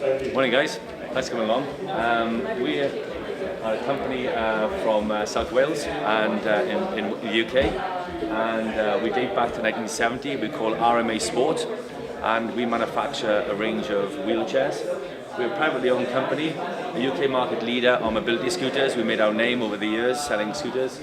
Morning guys, thanks for coming along. We are a company from South Wales and in the UK, and we date back to 1970. We call RMA Sport, and we manufacture a range of wheelchairs. We're a privately owned company, a UK market leader on mobility scooters. We made our name over the years selling scooters.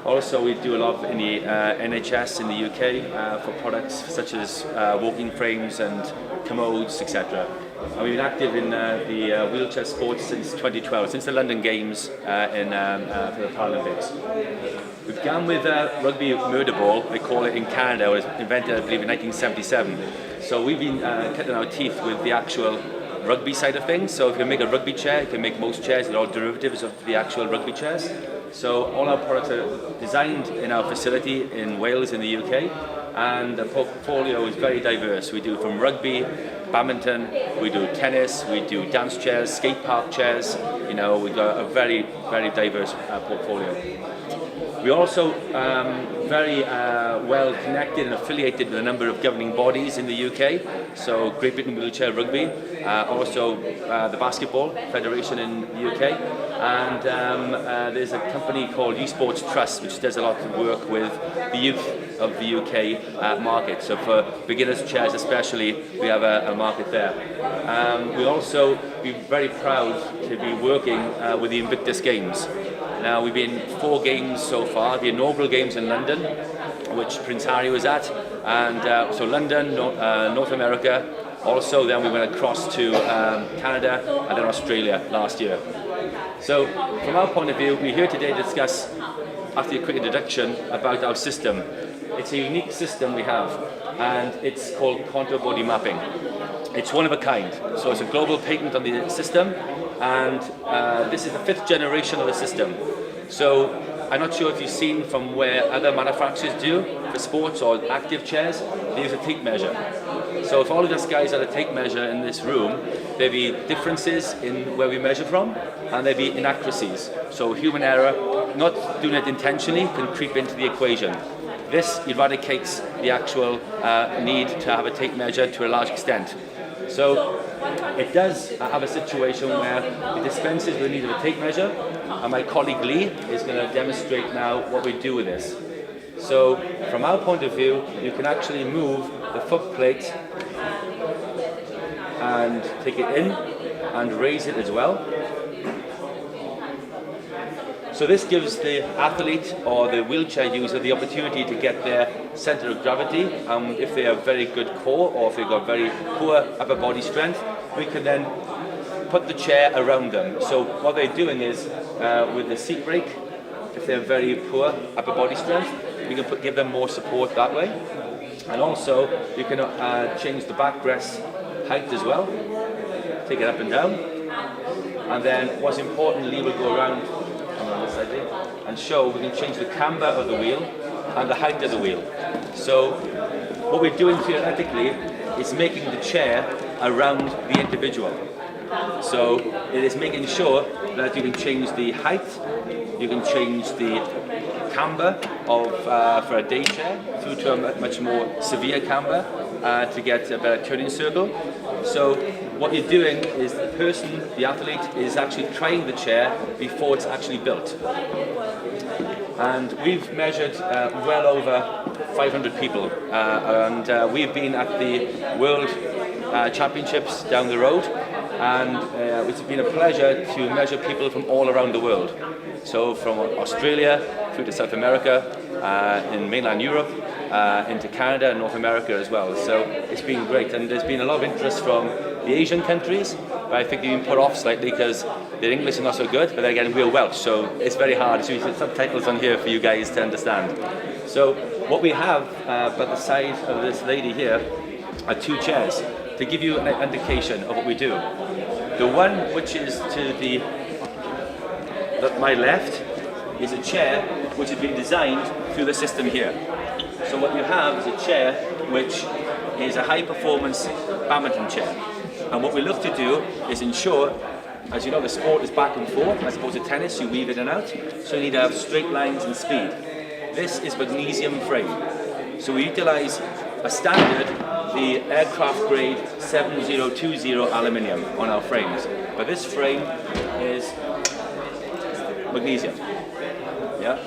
Also, we do a lot in the NHS in the UK for products such as walking frames and commodes, etc. And we've been active in the wheelchair sport since 2012, since the London Games for the Paralympics. We began with rugby murder ball, they call it in Canada. It was invented, I believe, in 1977. So we've been cutting our teeth with the actual rugby side of things. So if you make a rugby chair, you can make most chairs. They're all derivatives of the actual rugby chairs. So all our products are designed in our facility in Wales in the UK, and the portfolio is very diverse. We do from rugby, badminton, we do tennis, we do dance chairs, skate park chairs. You know, we've got a very, very diverse portfolio. We're also very well connected and affiliated with a number of governing bodies in the UK. So Great Britain Wheelchair Rugby, also the Basketball Federation in the UK, and there's a company called Hughes Trust, which does a lot of work with the youth of the UK market. So for beginners chairs especially, we have a market there. We also be very proud to be working with the Invictus Games. Now, we've been 4 games so far, the inaugural games in London, which Prince Harry was at, and so London, North America. Also, then we went across to Canada and then Australia last year. So, from our point of view, we're here today to discuss, after a quick introduction, about our system. It's a unique system we have, and it's called contour body mapping. It's one of a kind, so it's a global patent on the system, and this is the 5th generation of the system. So I'm not sure if you've seen from where other manufacturers do for sports or active chairs, they use a tape measure. So if all of us guys had a tape measure in this room, there'd be differences in where we measure from, and there'd be inaccuracies. So human error, not doing it intentionally, can creep into the equation. This eradicates the actual need to have a tape measure to a large extent. So it does have a situation where it dispenses with the need of a tape measure, and my colleague Lee is going to demonstrate now what we do with this. So from our point of view, you can actually move the foot plate and take it in and raise it as well. So this gives the athlete or the wheelchair user the opportunity to get their center of gravity. If they have very good core, or if they've got very poor upper body strength, we can then put the chair around them. So what they're doing is, with the seat brake, if they have very poor upper body strength, we can give them more support that way. And also, you can change the backrest height as well. Take it up and down. And then what's important, Lee will go around on this side and show we can change the camber of the wheel and the height of the wheel. So what we're doing theoretically is making the chair around the individual. So it is making sure that you can change the height, you can change the camber of for a day chair through to a much more severe camber to get a better turning circle. So what you're doing is the person, the athlete, is actually trying the chair before it's actually built. And we've measured well over 500 people, and we've been at the World Championships down the road, and it's been a pleasure to measure people from all around the world. So from Australia through to South America, in mainland Europe, into Canada and North America as well. So it's been great, and there's been a lot of interest from the Asian countries, but I think they've been put off slightly because their English is not so good, but then again we're Welsh, so it's very hard. So we put subtitles on here for you guys to understand. So what we have by the side of this lady here are 2 chairs to give you an indication of what we do. The one which is to my left is a chair which has been designed through the system here. So what you have is a chair which is a high performance badminton chair. And what we look to do is ensure, as you know, the sport is back and forth, as opposed to tennis, you weave in and out. So you need to have straight lines and speed. This is magnesium frame. So we utilize a standard the aircraft grade 7020 aluminium on our frames, but this frame is magnesium. Yeah.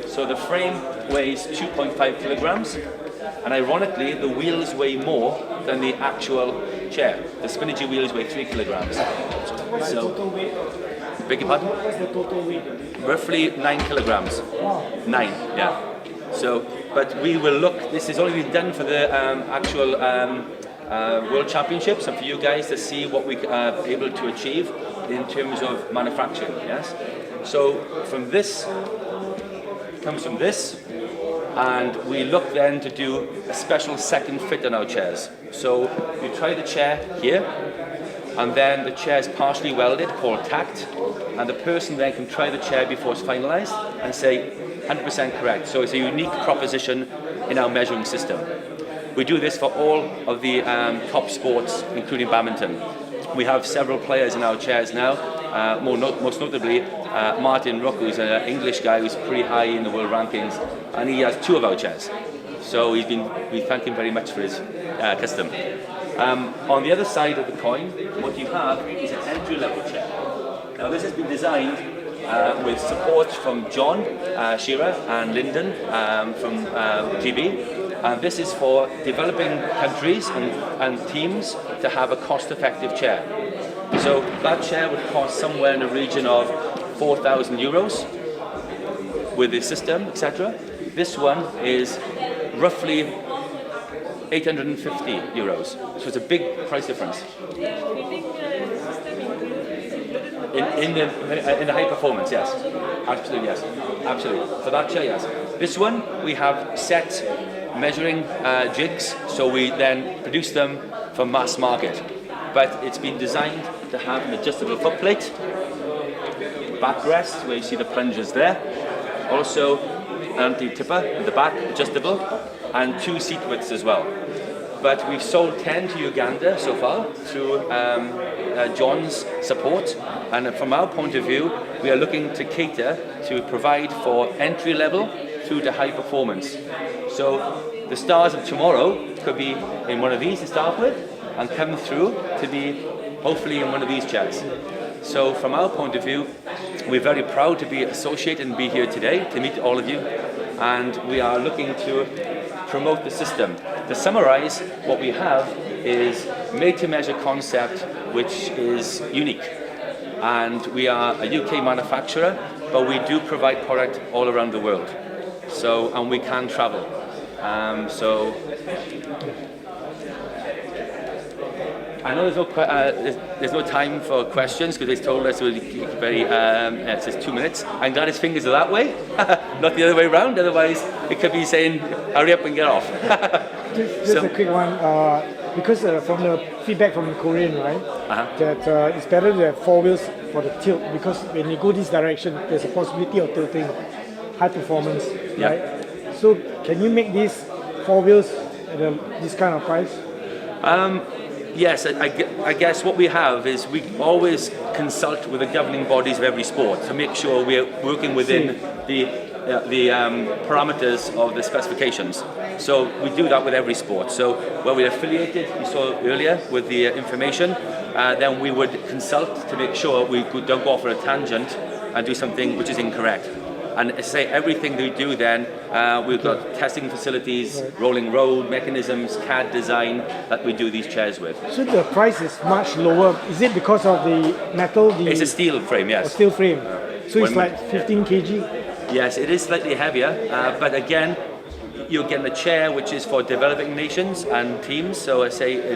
So the frame weighs 2.5 kilograms, and ironically, the wheels weigh more than the actual chair. The spinachy wheels weigh 3 kilograms. What's the total weight? Beg your pardon? What's the total weight? Roughly 9 kilograms. Wow. 9, yeah. So, but we will look. This has only been done for the actual World Championships, and for you guys to see what we are able to achieve in terms of manufacturing. Yes. So from this comes from this, and we look then to do a special second fit on our chairs. So you try the chair here, and then the chair is partially welded, called tacked, and the person then can try the chair before it's finalized and say 100% correct. So it's a unique proposition in our measuring system. We do this for all of the top sports, including badminton. We have several players in our chairs now, most notably Martin Rook, who's an English guy who's pretty high in the world rankings, and he has 2 of our chairs. So we thank him very much for his custom. On the other side of the coin, what you have is an entry-level chair. Now this has been designed with support from John Shearer and Lyndon from GB. And this is for developing countries and teams to have a cost-effective chair. So that chair would cost somewhere in the region of 4,000 euros with the system, etc. This one is roughly 850 euros. So it's a big price difference. In the high performance, yes. Absolutely, yes. Absolutely. For that chair, yes. This one, we have set measuring jigs, so we then produce them for mass market. But it's been designed to have an adjustable foot plate, backrest, where you see the plungers there, also anti-tipper in the back, adjustable, and 2 seat widths as well. But we've sold 10 to Uganda so far through John's support, and from our point of view, we are looking to cater to provide for entry level through to high performance. So the stars of tomorrow could be in one of these to start with, and come through to be hopefully in one of these chairs. So from our point of view, we're very proud to be associated and be here today to meet all of you, and we are looking to promote the system. To summarize, what we have is made-to-measure concept, which is unique. And we are a UK manufacturer, but we do provide product all around the world. So, and we can travel. I know there's no time for questions because they told us it would be very, it says 2 minutes. I'm glad his fingers are that way, not the other way around, otherwise it could be saying, hurry up and get off. Just a quick one, because from the feedback from the Korean, right, that it's better to have 4 wheels for the tilt, because when you go this direction, there's a possibility of tilting, high performance, right? So can you make these 4 wheels at this kind of price? Yes, I guess what we have is we always consult with the governing bodies of every sport to make sure we're working within the parameters of the specifications. So we do that with every sport. So where we're affiliated, you saw earlier with the information, then we would consult to make sure we don't go off on a tangent and do something which is incorrect. And I say everything we do then, we've got testing facilities, rolling road mechanisms, CAD design that we do these chairs with. So the price is much lower. Is it because of the metal? It's a steel frame, yes. Steel frame. So it's like 15 kg? Yes, it is slightly heavier, but again, you're getting a chair which is for developing nations and teams. So I say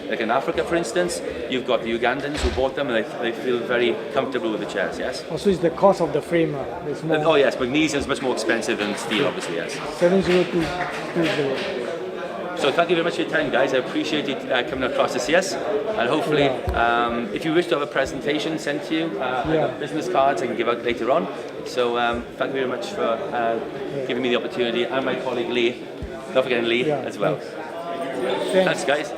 like in Africa, for instance, you've got the Ugandans who bought them and they feel very comfortable with the chairs, yes. Also, it's the cost of the frame. Oh yes, magnesium is much more expensive than steel, obviously, yes. 70220. So thank you very much for your time, guys. I appreciate you coming across to see us, and hopefully, if you wish to have a presentation sent to you, business cards I can give out later on. So thank you very much for giving me the opportunity, and my colleague Lee, not forgetting Lee as well. Thanks Thanks, guys.